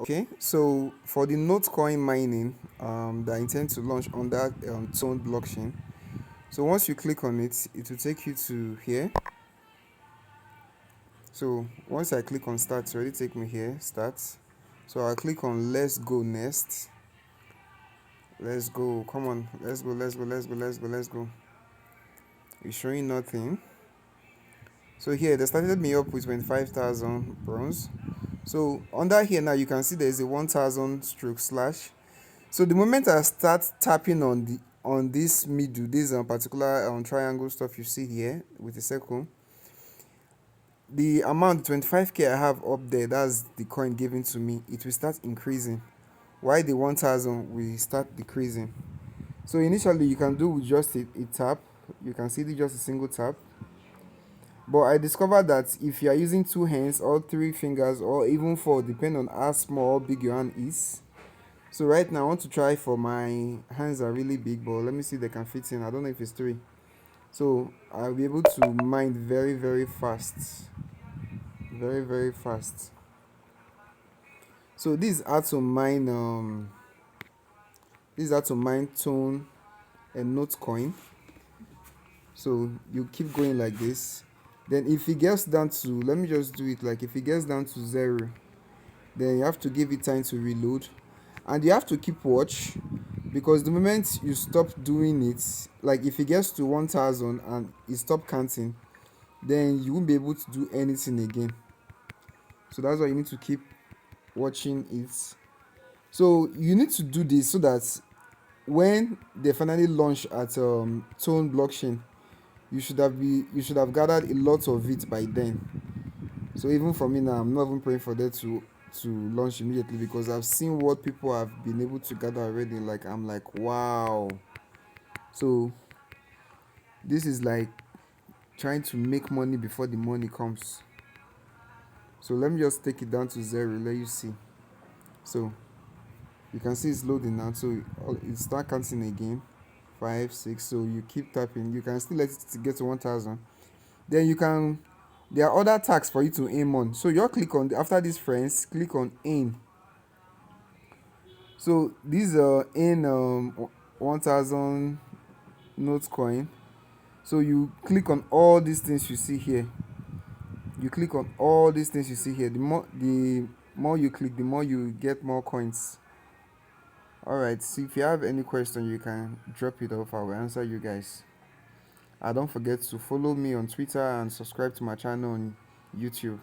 Okay, so for the Notcoin mining that I intend to launch on that Tone blockchain. So once you click on it, it will take you to here. So once I click on start, it's already take me here, start. So I'll click on let's go next. Let's go, come on, let's go, let's go, let's go, let's go, let's go. It's showing nothing. So here they started me up with 25,000 bronze. So under here now you can see there's a 1,000 stroke slash. So the moment I start tapping on this middle, this particular triangle stuff you see here with the circle, the amount 25k I have up there, that's the coin given to me, it will start increasing, while the 1,000 will start decreasing. So initially you can do with just a tap. You can see just a single tap. But I discovered that if you are using two hands or three fingers or even four, depending on how small or big your hand is. So right now I want to try, for my hands are really big, but let me see if they can fit in. I don't know if it's three. So I'll be able to mine very, very fast. Very, very fast. So this is how to mine Tone and Notcoin. So you keep going like this. Then if it gets down to, let me just do it, like if it gets down to 0, then you have to give it time to reload, and you have to keep watch, because the moment you stop doing it, like if it gets to 1,000 and it stop counting, then you won't be able to do anything again. So that's why you need to keep watching it. So you need to do this so that when they finally launch at Tone blockchain, you should have gathered a lot of it by then. So even for me now, I'm not even praying for that to launch immediately, because I've seen what people have been able to gather already. Like I'm like, wow. So this is like trying to make money before the money comes. So let me just take it down to 0, let you see. So you can see it's loading now. So it start counting again. 5, 6. So you keep tapping. You can still let it get to 1,000. Then you can, there are other tags for you to aim on. So you click on after this friends, click on aim. So these are in 1,000 Notcoin. So you click on all these things you see here. You click on all these things you see here. The more you click, the more you get more coins. Alright, so if you have any question, you can drop it off. I will answer you guys. And don't forget to follow me on Twitter and subscribe to my channel on YouTube.